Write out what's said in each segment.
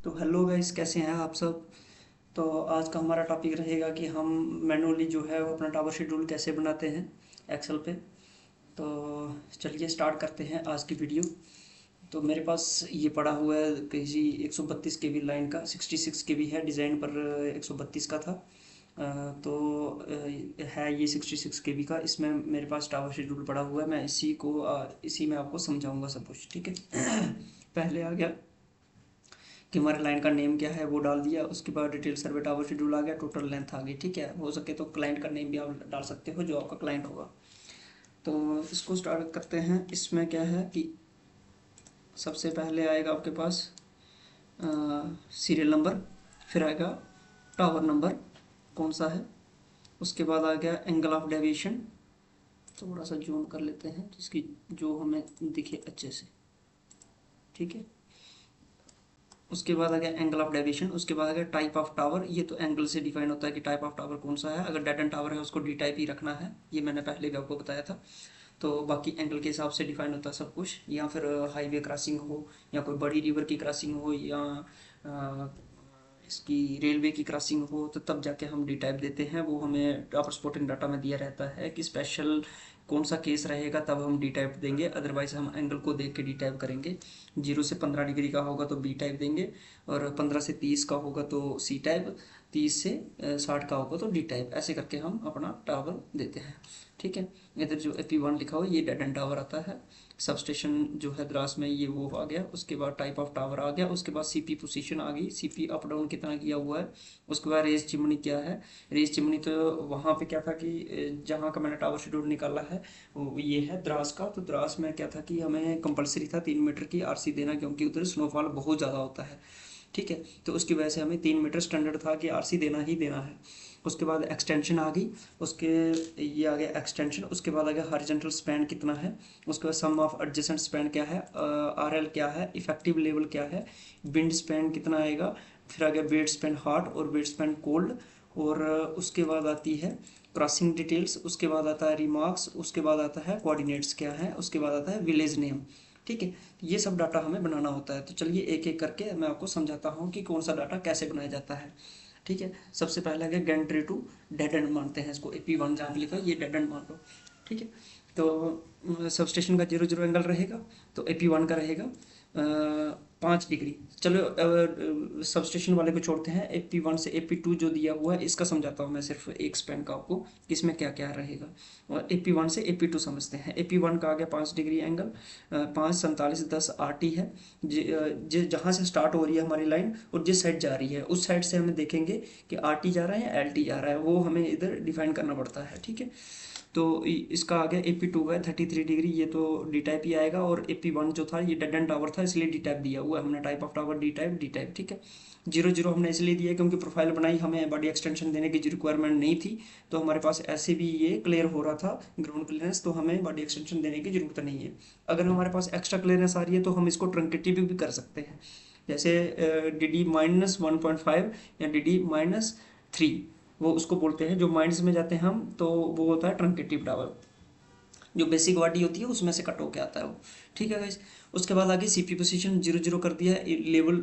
तो hello guys, कैसे हैं आप सब। तो आज का हमारा टॉपिक रहेगा कि हम मैनुअली जो है वो अपना टावर शेड्यूल कैसे बनाते हैं एक्सेल पे। तो चलिए स्टार्ट करते हैं आज की वीडियो। तो मेरे पास ये पड़ा हुआ है किसी 132 केवी लाइन का, 66 केवी है डिज़ाइन पर, 132 का था। है ये 66 केवी का। इसमें मेरे पास टावर शेड्यूल पड़ा हुआ है। मैं इसी में आपको समझाऊंगा सब कुछ, ठीक है। पहले आ गया कि हमारे लाइन का नेम क्या है, वो डाल दिया। उसके बाद डिटेल सर्वे टावर शेड्यूल आ गया, टोटल लेंथ आ गई, ठीक है। हो सके तो क्लाइंट का नेम भी आप डाल सकते हो, जो आपका क्लाइंट होगा। तो इसको स्टार्ट करते हैं। इसमें क्या है कि सबसे पहले आएगा आपके पास सीरियल नंबर, फिर आएगा टावर नंबर कौन सा है, उसके बाद आ गया एंगल ऑफ डेविएशन। थोड़ा सा जूम कर लेते हैं जिसकी जो हमें दिखे अच्छे से, ठीक है। उसके बाद आ गया एंगल ऑफ डेविएशन। उसके बाद आ गया टाइप ऑफ टावर। ये तो एंगल से डिफाइन होता है कि टाइप ऑफ टावर कौन सा है। अगर डेड एंड टावर है उसको डी टाइप ही रखना है, ये मैंने पहले भी आपको बताया था। तो बाकी एंगल के हिसाब से डिफाइन होता है सब कुछ। या फिर हाईवे क्रॉसिंग हो, या कोई बड़ी रिवर की क्रॉसिंग हो, या अ, इसकी रेलवे की क्रॉसिंग हो, तो तब जाके हम डी टाइप देते हैं। वो हमें टावर स्पॉटिंग डाटा में दिया रहता है कि स्पेशल कौन सा केस रहेगा तब हम डी टाइप देंगे, अदरवाइज हम एंगल को देख के डी टाइप करेंगे। 0 से 15 डिग्री का होगा तो बी टाइप देंगे, और 15 से 30 का होगा तो सी टाइप, 30 से 60 का होगा तो डी टाइप। ऐसे करके हम अपना टावर देते हैं, ठीक है। इधर जो AP1 लिखा हुआ है ये डेड एंड टावर आता है। सब स्टेशन जो है द्रास में, ये वो आ गया। उसके बाद टाइप ऑफ टावर आ गया। उसके बाद सीपी पोजीशन आ गई, सीपी अप डाउन कितना किया हुआ है। उसके बाद रेस चिमनी क्या है। रेस चिमनी तो वहाँ पे क्या था कि जहाँ का मैंने टावर शेड्यूल निकाला है वो ये है द्रास का। तो द्रास में क्या था कि हमें कंपलसरी था 3 मीटर की आरसी देना, क्योंकि उधर स्नोफॉल बहुत ज़्यादा होता है, ठीक है। तो उसकी वजह से हमें 3 मीटर स्टैंडर्ड था कि आरसी देना ही देना है। उसके बाद एक्सटेंशन आ गई। उसके ये आ गया एक्सटेंशन। उसके बाद आ गया हॉरिजॉन्टल स्पैन कितना है। उसके बाद सम ऑफ एडजेसेंट स्पैन क्या है, RL क्या है, इफेक्टिव लेवल क्या है, विंड स्पैन कितना आएगा। फिर आ गया वेट स्पैन हॉट और वेट स्पैन कोल्ड। और उसके बाद आती है क्रॉसिंग डिटेल्स। उसके बाद आता है रिमार्क्स। उसके बाद आता है कोऑर्डिनेट्स क्या है। उसके बाद आता है विलेज नेम, ठीक है। ये सब डाटा हमें बनाना होता है। तो चलिए एक एक करके मैं आपको समझाता हूँ कि कौन सा डाटा कैसे बनाया जाता है, ठीक है। सबसे पहला है गैंट्री टू, डेड एंड मानते हैं इसको। AP1 जहाँ पे लिखा है ये डेड एंड मान लो, ठीक है। तो सब स्टेशन का 0 0 एंगल रहेगा, तो AP1 का रहेगा 5 डिग्री। चलो सब स्टेशन वाले को छोड़ते हैं। AP1 से AP2 जो दिया हुआ है इसका समझाता हूँ मैं सिर्फ एक स्पैन का आपको, इसमें क्या क्या रहेगा। और AP1 से AP2 समझते हैं। AP1 का आ गया 5 डिग्री एंगल, 5 47 10 RT है। जहाँ से स्टार्ट हो रही है हमारी लाइन और जिस साइड जा रही है उस साइड से हमें देखेंगे कि RT जा रहा है या LT जा रहा है, वो हमें इधर डिफाइन करना पड़ता है, ठीक है। तो इसका आ गया AP2 का 33 डिग्री, ये तो डी टाइप ही आएगा। और AP1 जो था ये डेड एंड टावर था, इसलिए डी टाइप दिया हुआ है हमने। Type of tower D type, ठीक है। 0 0 हमने इसलिए दिया क्योंकि प्रोफाइल बनाई, हमें बॉडी एक्सटेंशन देने की रिक्वायरमेंट नहीं थी। तो हमारे पास ऐसे भी ये क्लियर हो रहा था ग्राउंड क्लियरेंस, तो हमें बॉडी एक्सटेंशन देने की जरूरत नहीं है। अगर हमारे पास एक्स्ट्रा क्लियरेंस आ रही है तो हम इसको ट्रंकेटिव भी कर सकते हैं। जैसे DD-1.5 या DD-3, वो उसको बोलते हैं। जो माइंड्स में जाते हैं हम तो वो होता है ट्रंकेटिव टावर, जो बेसिक बॉडी होती है उसमें से कट होके आता है वो, ठीक है गाइस। उसके बाद आगे सीपी पोजीशन 0 0 कर दिया है। लेवल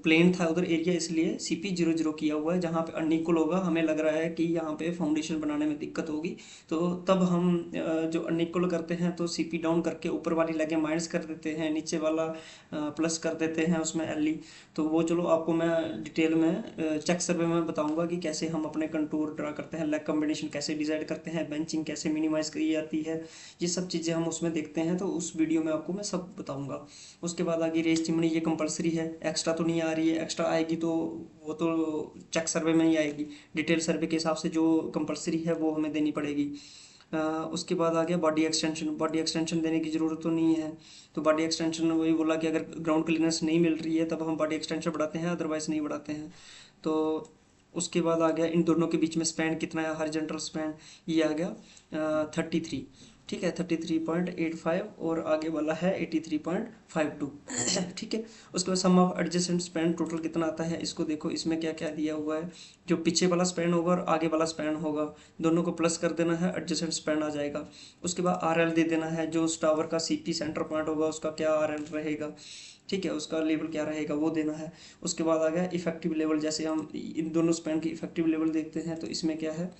प्लेन था उधर एरिया, इसलिए सीपी 0 0 किया हुआ है। जहाँ पे अनइक्वल होगा, हमें लग रहा है कि यहाँ पे फाउंडेशन बनाने में दिक्कत होगी, तो तब हम जो अनइक्वल करते हैं तो सीपी डाउन करके ऊपर वाली लगे माइनस कर देते हैं, नीचे वाला प्लस कर देते हैं उसमें LE। तो वो चलो आपको मैं डिटेल में चेक सर्वे में बताऊंगा कि कैसे हम अपने कंटूर ड्रा करते हैं, लेग कॉम्बिनेशन कैसे डिसाइड करते हैं, बेंचिंग कैसे मिनिमाइज की जाती है। ये सब चीज़ें हम उसमें देखते हैं, तो उस वीडियो में आपको मैं सब बताऊंगा। उसके बाद आगे रेस चिमनी, ये कंपलसरी है, एक्स्ट्रा तो नहीं आ रही है। एक्स्ट्रा आएगी तो वो तो चेक सर्वे में ही आएगी। डिटेल सर्वे के हिसाब से जो कंपलसरी है वो हमें देनी पड़ेगी। उसके बाद आ गया बॉडी एक्सटेंशन। बॉडी एक्सटेंशन देने की ज़रूरत तो नहीं है। तो बॉडी एक्सटेंशन वही बोला कि अगर ग्राउंड क्लियरेंस नहीं मिल रही है तब हम बॉडी एक्सटेंशन बढ़ाते हैं, अदरवाइज नहीं बढ़ाते हैं। तो उसके बाद आ गया इन दोनों के बीच में स्पैन कितना है, हॉरिजॉन्टल स्पैन, ये आ गया 33, ठीक है, 33.85। और आगे वाला है 83.52, ठीक है। उसके बाद सम ऑफ एडजेसेंट स्पैन टोटल कितना आता है, इसको देखो इसमें क्या क्या दिया हुआ है। जो पीछे वाला स्पैन होगा और आगे वाला स्पैन होगा, दोनों को प्लस कर देना है, एडजेसेंट स्पैन आ जाएगा। उसके बाद RL दे देना है, जो उस टावर का CP सेंटर पॉइंट होगा उसका क्या RL रहेगा, ठीक है, उसका लेवल क्या रहेगा वो देना है। उसके बाद आ गया इफेक्टिव लेवल, जैसे हम इन दोनों स्पैन की इफेक्टिव लेवल देखते हैं तो इसमें क्या है,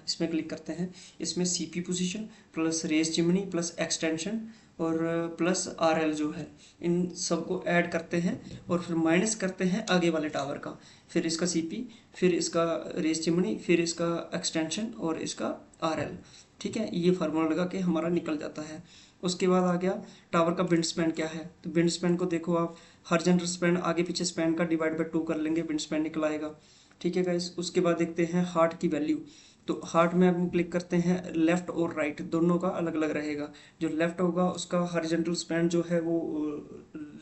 इसमें क्लिक करते हैं, इसमें CP position plus race chimney plus extension और प्लस आरएल जो है, इन सबको ऐड करते हैं और फिर माइनस करते हैं आगे वाले टावर का, फिर इसका सीपी, फिर इसका रेस चिमनी, फिर इसका एक्सटेंशन और इसका आरएल। ठीक है, ये फार्मूला लगा के हमारा निकल जाता है। उसके बाद आ गया टावर का विंड स्पैन क्या है, तो विंड स्पैन को देखो आप, हॉरिजॉन्टल स्पैन आगे पीछे स्पैन का डिवाइड बाय 2 कर लेंगे, विंड स्पैन निकल आएगा। ठीक है गाइस, उसके बाद देखते हैं हार्ट की वैल्यू। तो हार्ट में हम क्लिक करते हैं, लेफ्ट और राइट दोनों का अलग अलग रहेगा। जो लेफ्ट होगा उसका हॉरिजॉन्टल स्पैन जो है वो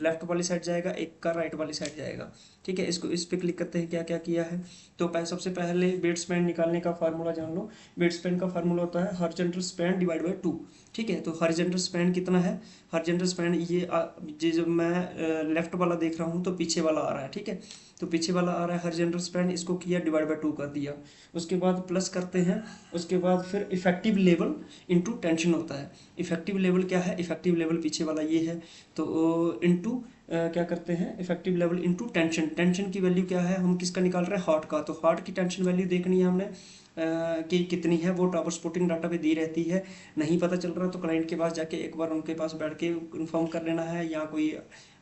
लेफ्ट वाली साइड जाएगा, एक का राइट वाली साइड जाएगा। ठीक है, इसको इस पे क्लिक करते हैं, क्या क्या किया है। तो सबसे पहले बेड स्पैन निकालने का फार्मूला जान लो। बेड स्पैन का फार्मूला होता है हॉरिजॉन्टल स्पैन डिवाइड बाय 2। ठीक है, तो हॉरिजॉन्टल स्पैन कितना है, हॉरिजॉन्टल स्पैन ये जब मैं लेफ्ट वाला देख रहा हूँ तो पीछे वाला आ रहा है। ठीक है, तो पीछे वाला आ रहा है हॉरिजॉन्टल स्पैन, इसको किया डिवाइड बाय 2 कर दिया। उसके बाद प्लस करते हैं, उसके बाद फिर इफेक्टिव लेवल इनटू टेंशन होता है। इफेक्टिव लेवल क्या है, इफेक्टिव लेवल पीछे वाला ये है, तो इनटू क्या करते हैं, effective level into tension. Tension की वैल्यू क्या है, हम किसका निकाल रहे हैं, हार्ट का, तो हार्ट की टेंशन वैल्यू देखनी है हमने कि कितनी है, वो टावर स्पोर्टिंग डाटा पे दी रहती है। नहीं पता चल रहा तो क्लाइंट के पास जाके एक बार उनके पास बैठ के इन्फॉर्म कर लेना है, या कोई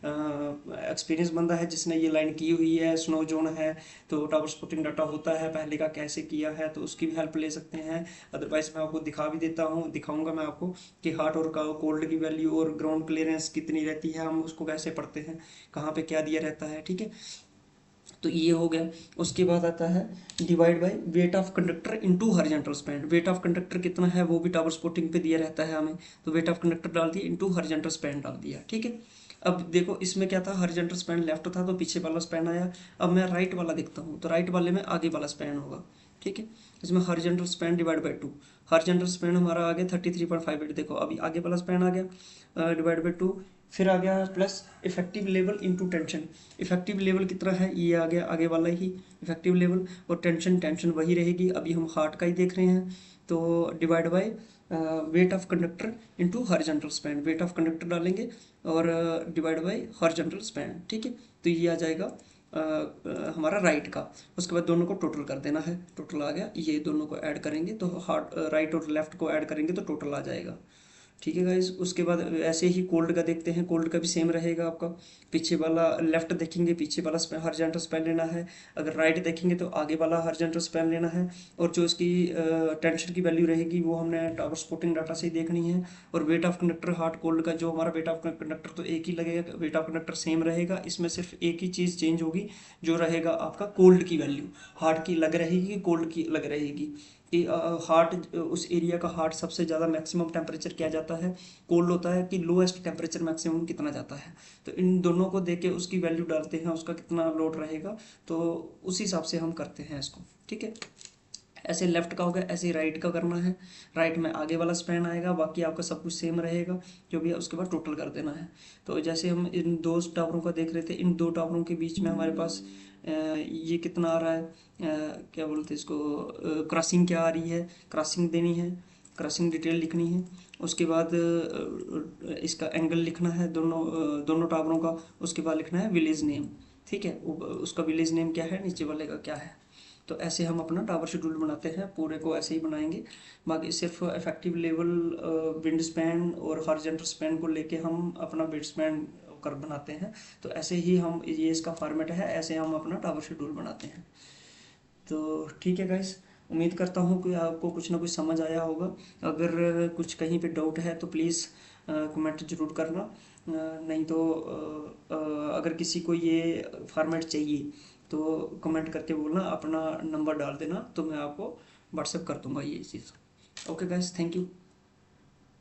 एक्सपीरियंस बंदा है जिसने ये लाइन की हुई है, स्नो जोन है तो टावर स्पोर्टिंग डाटा होता है पहले का, कैसे किया है, तो उसकी भी हेल्प ले सकते हैं। अदरवाइज मैं आपको दिखा भी देता हूँ, दिखाऊंगा मैं आपको कि हार्ट और कोल्ड की वैल्यू और ग्राउंड क्लियरेंस कितनी रहती है, हम उसको कैसे पढ़ते हैं, कहाँ पे क्या दिया रहता है। ठीक है, तो ये हो गया। उसके बाद आता है divide by weight of conductor into horizontal span. Weight of conductor कितना है वो भी टावर स्पोर्टिंग पे दिया रहता है हमें, तो वेट ऑफ कंडक्टर डाल दिया इनटू हॉरिजॉन्टल स्पैन डाल दिया। ठीक है, अब देखो इसमें क्या था, हॉरिजॉन्टल स्पैन लेफ्ट था तो पीछे वाला स्पैन आया। अब मैं राइट वाला देखता हूँ तो राइट वाले में आगे वाला स्पैन होगा। ठीक है, इसमें horizontal span divide by 2, horizontal span हमारा आ गया 33.58। देखो अभी आगे वाला स्पैन आ गया डिवाइड बाय 2, फिर आ गया plus effective level into tension. Effective level कितना है, ये आ गया आगे वाला ही इफेक्टिव लेवल, और टेंशन टेंशन वही रहेगी, अभी हम हार्ट का ही देख रहे हैं। तो divide by weight of conductor into horizontal span, weight of conductor डालेंगे और डिवाइड बाय हॉरिजॉन्टल स्पैन। ठीक है, तो ये आ जाएगा हमारा राइट का। उसके बाद दोनों को टोटल कर देना है, टोटल आ गया, ये दोनों को ऐड करेंगे तो हार्ट राइट और लेफ्ट को ऐड करेंगे तो टोटल आ जाएगा। ठीक है गाइज, उसके बाद ऐसे ही कोल्ड का देखते हैं, कोल्ड का भी सेम रहेगा आपका। पीछे वाला लेफ्ट देखेंगे पीछे वाला हॉरिजॉन्टल स्पैन लेना है, अगर राइट देखेंगे तो आगे वाला हॉरिजॉन्टल स्पैन लेना है, और जो इसकी टेंशन की वैल्यू रहेगी वो हमने टावर स्पोर्टिंग डाटा से ही देखनी है। और weight of conductor heart cold का जो हमारा वेट ऑफ कंडक्टर तो एक ही लगेगा, वेट ऑफ कंडक्टर सेम रहेगा, इसमें सिर्फ एक ही चीज़ चेंज होगी, जो रहेगा आपका कोल्ड की वैल्यू, हार्ट की अलग रहेगी कोल्ड की अलग रहेगी। कि हार्ट उस एरिया का हार्ट सबसे ज़्यादा मैक्सिमम टेम्परेचर क्या जाता है, कोल्ड होता है, कि लोएस्ट टेम्परेचर मैक्सिमम कितना जाता है। तो इन दोनों को देख के उसकी वैल्यू डालते हैं, उसका कितना लोड रहेगा, तो उस हिसाब से हम करते हैं इसको। ठीक है, ऐसे लेफ्ट का होगा, ऐसे राइट का करना है। राइट में आगे वाला स्पैन आएगा, बाकी आपका सब कुछ सेम रहेगा जो भी है, उसके बाद टोटल कर देना है। तो जैसे हम इन दो टावरों का देख रहे थे, इन दो टावरों के बीच में हमारे पास ये कितना आ रहा है, क्या बोलते हैं इसको, क्रॉसिंग क्या आ रही है, क्रॉसिंग देनी है, क्रॉसिंग डिटेल लिखनी है। उसके बाद इसका एंगल लिखना है दोनों टावरों का। उसके बाद लिखना है विलेज नेम। ठीक है, उसका विलेज नेम क्या है, नीचे वाले का क्या है। तो ऐसे हम अपना टावर शेड्यूल बनाते हैं, पूरे को ऐसे ही बनाएंगे। बाकी सिर्फ इफेक्टिव लेवल विंड स्पैन और हॉरिजॉन्टल स्पैन को लेके हम अपना विंड स्पैन कर बनाते हैं। तो ऐसे ही हम, ये इसका फॉर्मेट है, ऐसे हम अपना टावर शेड्यूल बनाते हैं। तो ठीक है गाइस, उम्मीद करता हूँ कि आपको कुछ ना कुछ समझ आया होगा। अगर कुछ कहीं पे डाउट है तो प्लीज़ कमेंट ज़रूर करना। नहीं तो अगर किसी को ये फॉर्मेट चाहिए तो कमेंट करके बोलना, अपना नंबर डाल देना, तो मैं आपको व्हाट्सएप कर दूंगा ये चीज़। Okay guys, thank you.